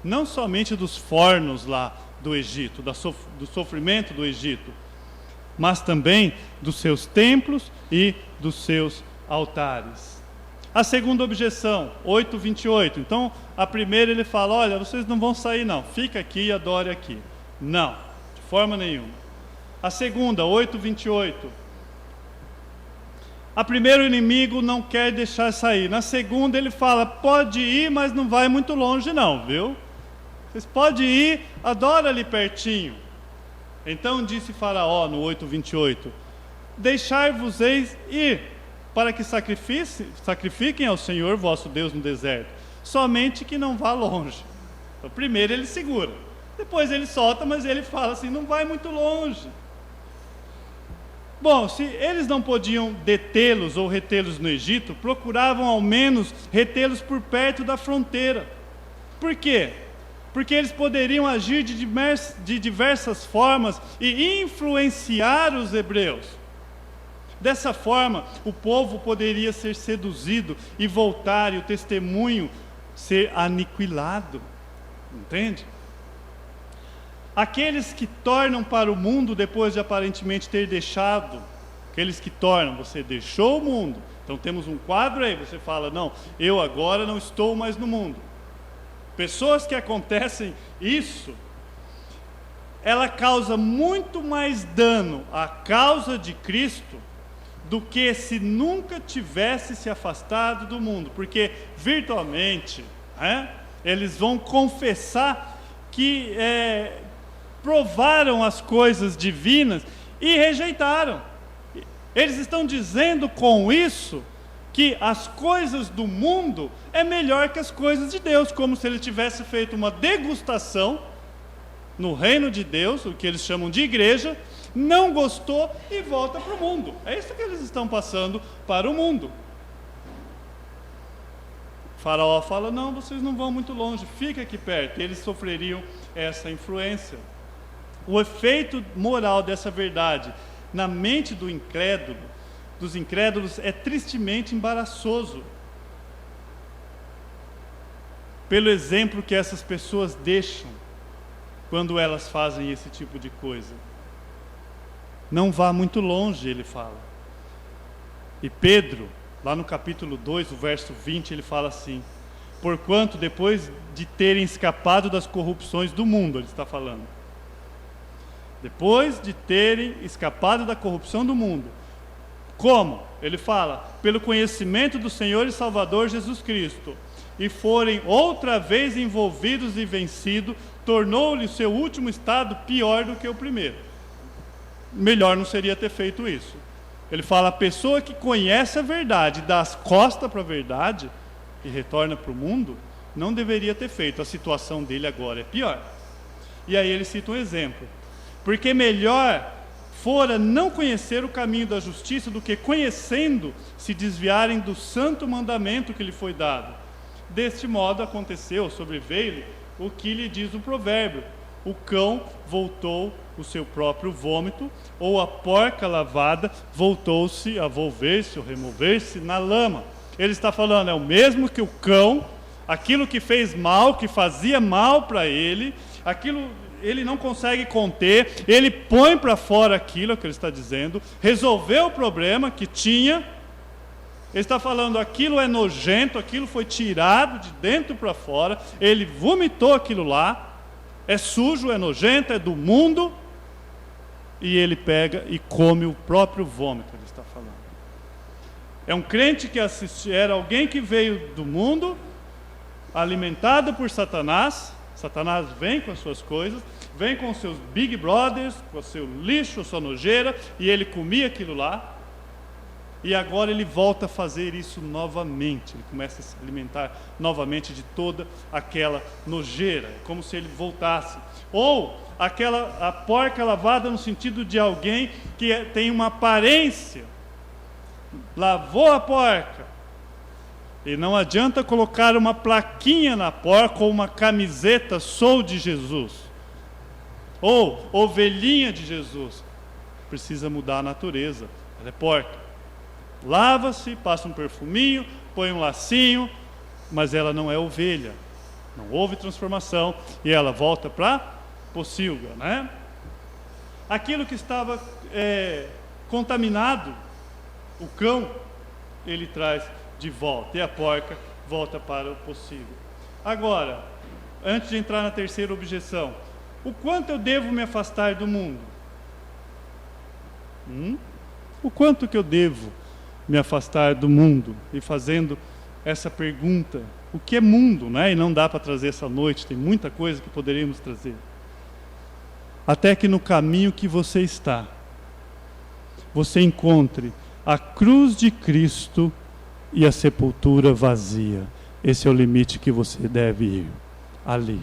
não somente dos fornos lá do Egito, do sofrimento do Egito, mas também dos seus templos e dos seus altares. A segunda objeção, 8:28. Então, a primeira ele fala, olha, vocês não vão sair não, fica aqui e adore aqui. Não, de forma nenhuma. A segunda, 8:28. A primeira, o inimigo não quer deixar sair. Na segunda ele fala, pode ir, mas não vai muito longe não, viu? Vocês podem ir, adora ali pertinho. Então disse Faraó no 8:28, deixar-vos-eis ir, para que sacrifiquem ao Senhor vosso Deus no deserto, somente que não vá longe. Então, primeiro ele segura, depois ele solta, mas ele fala assim, não vai muito longe. Bom, se eles não podiam detê-los ou retê-los no Egito, procuravam ao menos retê-los por perto da fronteira. Por quê? Porque eles poderiam agir de diversas formas e influenciar os hebreus. Dessa forma, o povo poderia ser seduzido e voltar, e o testemunho ser aniquilado. Entende? Aqueles que tornam para o mundo depois de aparentemente ter deixado, aqueles que tornam, você deixou o mundo, então temos um quadro aí, você fala, não, eu agora não estou mais no mundo. Pessoas que acontecem isso, ela causa muito mais dano à causa de Cristo do que se nunca tivesse se afastado do mundo, porque virtualmente, eles vão confessar que provaram as coisas divinas e rejeitaram. Eles estão dizendo com isso que as coisas do mundo é melhor que as coisas de Deus, como se ele tivesse feito uma degustação no reino de Deus, o que eles chamam de igreja, não gostou e volta para o mundo. É isso que eles estão passando para o mundo. O faraó fala, não, vocês não vão muito longe, fica aqui perto. E eles sofreriam essa influência. O efeito moral dessa verdade na mente dos incrédulos é tristemente embaraçoso. Pelo exemplo que essas pessoas deixam quando elas fazem esse tipo de coisa. Não vá muito longe, ele fala. E Pedro, lá no capítulo 2, o verso 20, ele fala assim, porquanto depois de terem escapado das corrupções do mundo, ele está falando, depois de terem escapado da corrupção do mundo. Como? Ele fala, pelo conhecimento do Senhor e Salvador Jesus Cristo, e forem outra vez envolvidos e vencidos, tornou-lhe o seu último estado pior do que o primeiro. Melhor não seria ter feito isso. Ele fala, a pessoa que conhece a verdade, dá as costas para a verdade e retorna para o mundo, não deveria ter feito. A situação dele agora é pior. E aí ele cita um exemplo. Porque melhor fora não conhecer o caminho da justiça do que conhecendo se desviarem do santo mandamento que lhe foi dado. Deste modo aconteceu, sobreveio-lhe o que lhe diz o provérbio, o cão voltou o seu próprio vômito, ou a porca lavada voltou-se a volver-se ou remover-se na lama. Ele está falando, é o mesmo que o cão, aquilo que fez mal, que fazia mal para ele, aquilo ele não consegue conter, ele põe para fora aquilo, é o que ele está dizendo, resolveu o problema que tinha, ele está falando, aquilo é nojento, aquilo foi tirado de dentro para fora, ele vomitou aquilo lá, é sujo, é nojento, é do mundo, e ele pega e come o próprio vômito, ele está falando. É um crente que era alguém que veio do mundo, alimentado por Satanás. Satanás vem com as suas coisas, vem com os seus Big Brothers, com o seu lixo, a sua nojeira, e ele comia aquilo lá, e agora ele volta a fazer isso novamente, ele começa a se alimentar novamente de toda aquela nojeira, como se ele voltasse. Ou a porca lavada no sentido de alguém que tem uma aparência, lavou a porca, e não adianta colocar uma plaquinha na porca ou uma camiseta, sou de Jesus, ou ovelhinha de Jesus. Precisa mudar a natureza, ela é porca. Lava-se, passa um perfuminho, põe um lacinho, mas ela não é ovelha, não houve transformação, e ela volta para pocilga, né? Aquilo que estava contaminado, o cão, ele traz de volta, e a porca volta para o pocilga. Agora, antes de entrar na terceira objeção, o quanto eu devo me afastar do mundo? O quanto que eu devo me afastar do mundo? E fazendo essa pergunta, o que é mundo, né? E não dá para trazer essa noite, tem muita coisa que poderíamos trazer. Até que no caminho que você está, você encontre a cruz de Cristo e a sepultura vazia. Esse é o limite que você deve ir. Ali,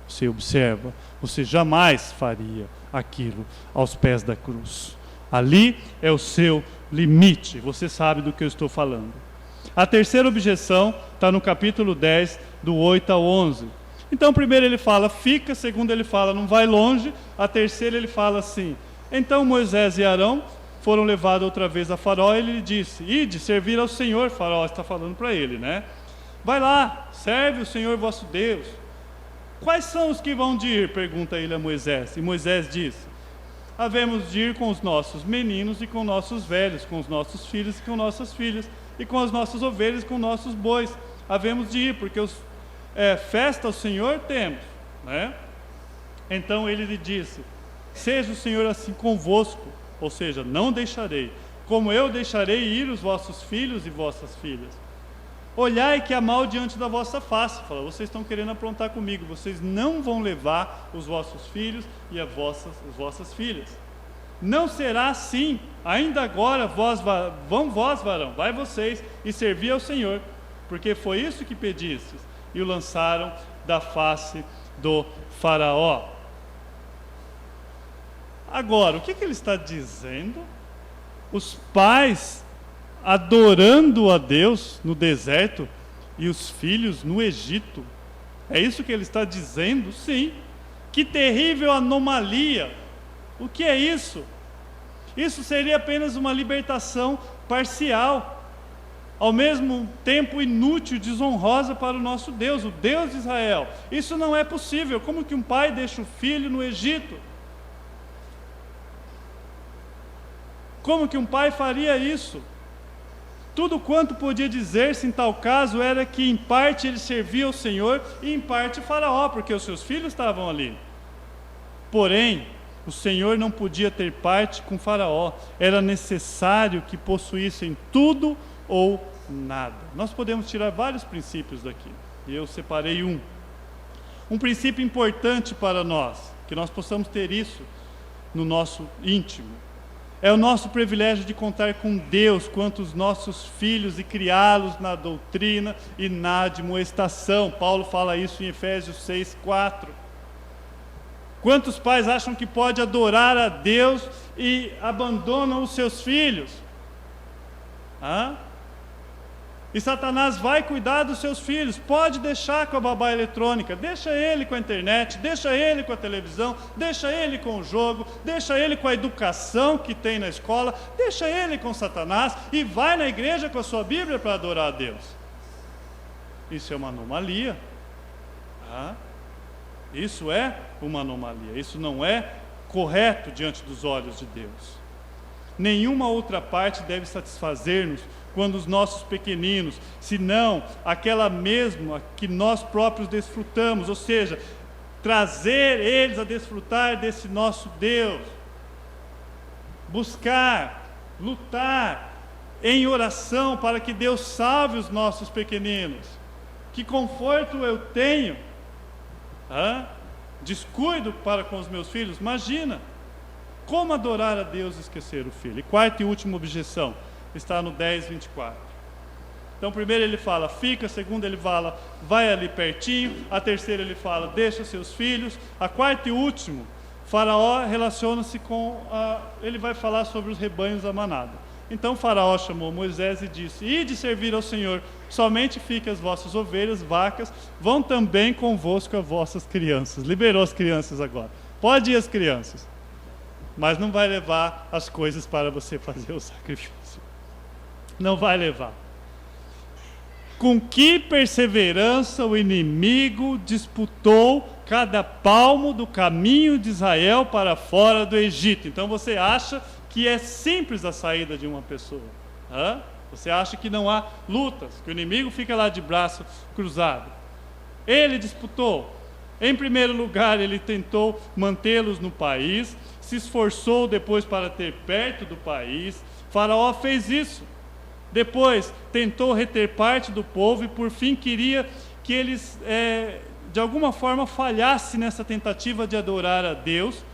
você observa, você jamais faria aquilo aos pés da cruz. Ali é o seu limite, você sabe do que eu estou falando. A terceira objeção está no capítulo 10, do 8 ao 11. Então, primeiro ele fala, fica. Segundo ele fala, não vai longe. A terceira ele fala assim, então Moisés e Arão foram levados outra vez a Faraó, e ele disse, ide servir ao Senhor. Faraó está falando para ele, né? Vai lá, serve o Senhor vosso Deus. Quais são os que vão de ir? Pergunta ele a Moisés. E Moisés disse, havemos de ir com os nossos meninos e com nossos velhos, com os nossos filhos e com nossas filhas, e com as nossas ovelhas e com nossos bois. Havemos de ir, porque festa ao Senhor temos, né? Então ele lhe disse, seja o Senhor assim convosco, ou seja, não deixarei, como eu deixarei ir os vossos filhos e vossas filhas. Olhai que há mal diante da vossa face. Fala, vocês estão querendo aprontar comigo, vocês não vão levar os vossos filhos e as vossas filhas. Não será assim, ainda agora vós varão, vai vocês e servi ao Senhor, porque foi isso que pedistes. E o lançaram da face do Faraó. Agora, o que ele está dizendo? Os pais adorando a Deus no deserto e os filhos no Egito. É isso que ele está dizendo? Sim. Que terrível anomalia! O que é isso? Isso seria apenas uma libertação parcial, ao mesmo tempo inútil, desonrosa para o nosso Deus, o Deus de Israel. Isso não é possível. Como que um pai deixa o filho no Egito? Como que um pai faria isso? Tudo quanto podia dizer-se em tal caso era que em parte ele servia ao Senhor e em parte Faraó, porque os seus filhos estavam ali. Porém, o Senhor não podia ter parte com Faraó, era necessário que possuíssem tudo ou nada. Nós podemos tirar vários princípios daqui, e eu separei um. Um princípio importante para nós, que nós possamos ter isso no nosso íntimo. É o nosso privilégio de contar com Deus quanto os nossos filhos e criá-los na doutrina e na admoestação. Paulo fala isso em Efésios 6:4. Quantos pais acham que pode adorar a Deus e abandonam os seus filhos? E Satanás vai cuidar dos seus filhos. Pode deixar com a babá eletrônica, deixa ele com a internet, deixa ele com a televisão, deixa ele com o jogo, deixa ele com a educação que tem na escola, deixa ele com Satanás e vai na igreja com a sua Bíblia para adorar a Deus. Isso é uma anomalia. Isso é uma anomalia. Isso não é correto diante dos olhos de Deus. Nenhuma outra parte deve satisfazer-nos quando os nossos pequeninos, senão aquela mesma que nós próprios desfrutamos, ou seja, trazer eles a desfrutar desse nosso Deus, buscar, lutar em oração para que Deus salve os nossos pequeninos. Que conforto eu tenho, descuido para com os meus filhos. Imagina, como adorar a Deus e esquecer o filho. E quarta e última objeção está no 10:24. Então, primeiro ele fala, fica. Segundo ele fala, vai ali pertinho. A terceira ele fala, deixa seus filhos. A quarta e último, Faraó relaciona-se com ele vai falar sobre os rebanhos da manada. Então Faraó chamou Moisés e disse, ide servir ao Senhor, somente fiquem as vossas ovelhas, vacas, vão também convosco as vossas crianças. Liberou as crianças agora. Pode ir as crianças, mas não vai levar as coisas para você fazer o sacrifício. Não vai levar. Com que perseverança o inimigo disputou cada palmo do caminho de Israel para fora do Egito. Então você acha que é simples a saída de uma pessoa? Você acha que não há lutas, que o inimigo fica lá de braço cruzado? Ele disputou. Em primeiro lugar, ele tentou mantê-los no país, se esforçou depois para ter perto do país. Faraó fez isso. Depois tentou reter parte do povo e por fim queria que eles de alguma forma falhassem nessa tentativa de adorar a Deus.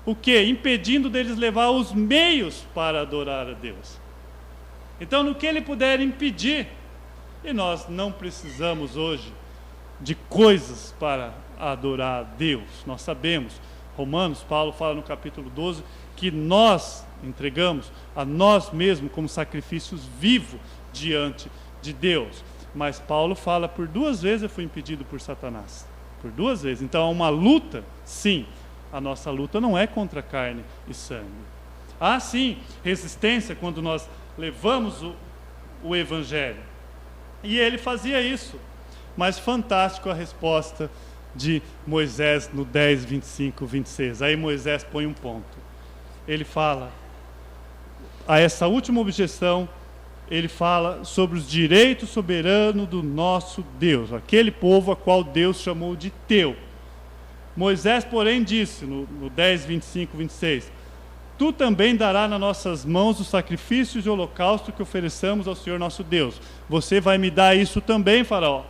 O que? Impedindo deles levar os meios para adorar a Deus. Então, no que ele puder impedir, e nós não precisamos hoje de coisas para adorar a Deus. Nós sabemos, Romanos, Paulo fala no capítulo 12, que nós entregamos a nós mesmos como sacrifícios vivos diante de Deus. Mas Paulo fala, por 2 vezes eu fui impedido por Satanás. Por 2 vezes. Então há uma luta, sim. A nossa luta não é contra carne e sangue. Há sim resistência quando nós levamos o Evangelho. E ele fazia isso. Mas fantástico a resposta de Moisés no 10, 25, 26. Aí Moisés põe um ponto. Ele fala, a essa última objeção, ele fala sobre os direitos soberanos do nosso Deus, aquele povo a qual Deus chamou de teu. Moisés, porém, disse no 10, 25, 26, tu também darás nas nossas mãos os sacrifícios de holocausto que ofereçamos ao Senhor nosso Deus. Você vai me dar isso também, Faraó.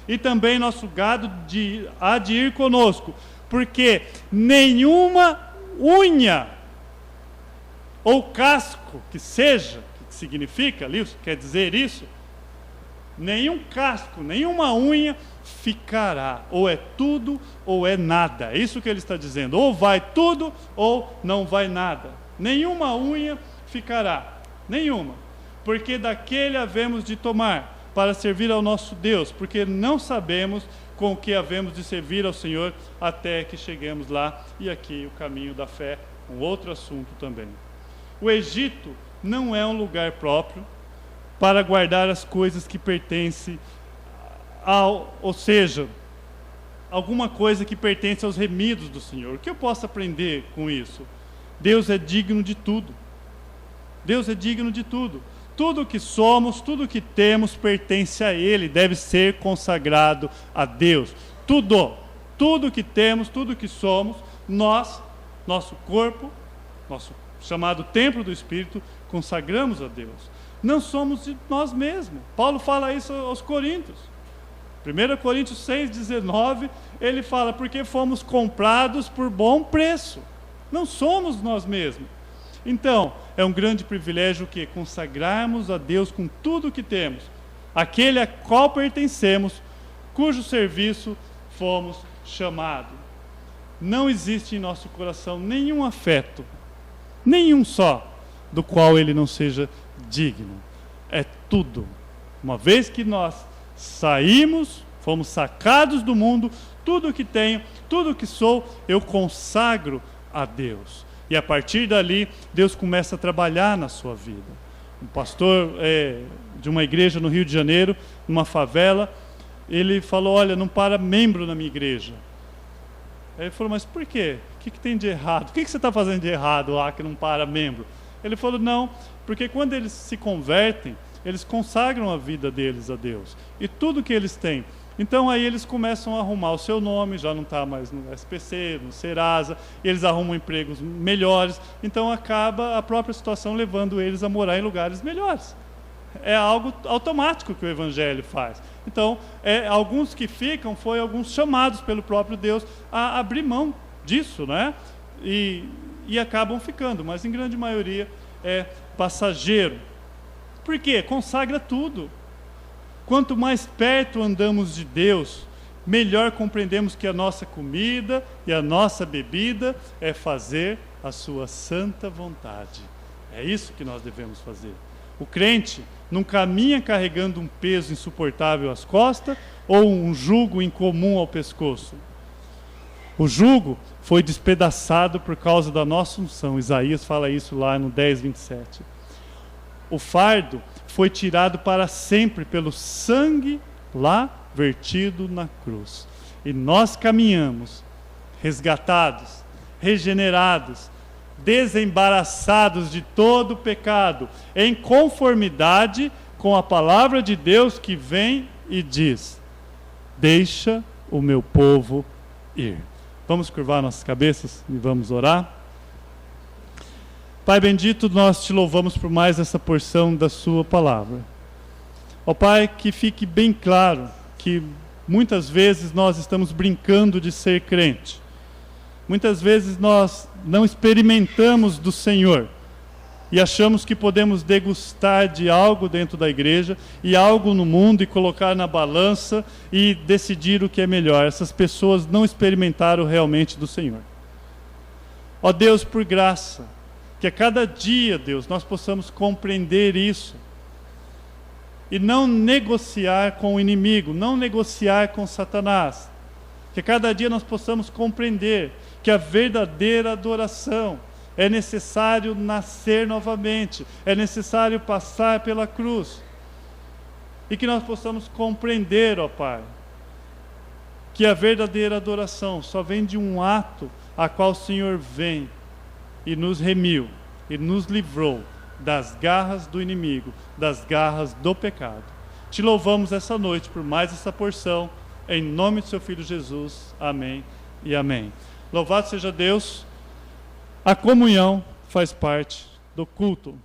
E também nosso gado há de ir conosco, porque nenhuma unha ou casco que seja, que significa ali, quer dizer isso, nenhum casco, nenhuma unha ficará, ou é tudo ou é nada. É isso que ele está dizendo, ou vai tudo ou não vai nada. Nenhuma unha ficará, nenhuma, porque daquele havemos de tomar para servir ao nosso Deus, porque não sabemos com o que havemos de servir ao Senhor até que cheguemos lá. E aqui o caminho da fé, um outro assunto também. O Egito não é um lugar próprio para guardar as coisas que pertencem ou seja, alguma coisa que pertence aos remidos do Senhor. O que eu posso aprender com isso? Deus é digno de tudo. Deus é digno de tudo. Tudo que somos, tudo que temos pertence a Ele, deve ser consagrado a Deus. Tudo que temos, tudo que somos, nós, nosso corpo, nosso chamado templo do Espírito, consagramos a Deus. Não somos de nós mesmos. Paulo fala isso aos Coríntios. 1 Coríntios 6, 19, ele fala, porque fomos comprados por bom preço. Não somos nós mesmos. Então, é um grande privilégio que consagrarmos a Deus com tudo o que temos, aquele a qual pertencemos, cujo serviço fomos chamados. Não existe em nosso coração nenhum afeto, nenhum só, do qual ele não seja digno. É tudo. Uma vez que nós saímos, fomos sacados do mundo, tudo o que tenho, tudo o que sou, eu consagro a Deus. E a partir dali, Deus começa a trabalhar na sua vida. Um pastor de uma igreja no Rio de Janeiro, numa favela, ele falou, olha, não para membro na minha igreja. Aí ele falou, mas por quê? O que tem de errado? O que você está fazendo de errado lá que não para membro? Ele falou, não, porque quando eles se convertem, eles consagram a vida deles a Deus. E tudo que eles têm. Então aí eles começam a arrumar o seu nome, já não está mais no SPC, no Serasa, eles arrumam empregos melhores, então acaba a própria situação levando eles a morar em lugares melhores. É algo automático que o Evangelho faz. Então, alguns que ficam, foi alguns chamados pelo próprio Deus a abrir mão disso, né? E acabam ficando, mas em grande maioria é passageiro. Por quê? Consagra tudo. Quanto mais perto andamos de Deus, melhor compreendemos que a nossa comida e a nossa bebida é fazer a sua santa vontade. É isso que nós devemos fazer. O crente não caminha carregando um peso insuportável às costas ou um jugo incomum ao pescoço. O jugo foi despedaçado por causa da nossa unção. Isaías fala isso lá no 10, 27. O fardo foi tirado para sempre pelo sangue lá vertido na cruz. E nós caminhamos, resgatados, regenerados, desembaraçados de todo o pecado, em conformidade com a palavra de Deus que vem e diz, deixa o meu povo ir. Vamos curvar nossas cabeças e vamos orar? Pai bendito, nós te louvamos por mais essa porção da sua palavra. Ó Pai, que fique bem claro que muitas vezes nós estamos brincando de ser crente. Muitas vezes nós não experimentamos do Senhor. e achamos que podemos degustar de algo dentro da igreja e algo no mundo e colocar na balança e decidir o que é melhor. Essas pessoas não experimentaram realmente do Senhor. Ó Deus, por graça, que a cada dia, Deus, nós possamos compreender isso e não negociar com o inimigo, não negociar com Satanás. Que a cada dia nós possamos compreender que a verdadeira adoração é necessário nascer novamente, é necessário passar pela cruz. E que nós possamos compreender, ó Pai, que a verdadeira adoração só vem de um ato a qual o Senhor vem e nos remiu, e nos livrou das garras do inimigo, das garras do pecado. Te louvamos essa noite por mais essa porção, em nome do seu Filho Jesus. Amém e amém. Louvado seja Deus. A comunhão faz parte do culto.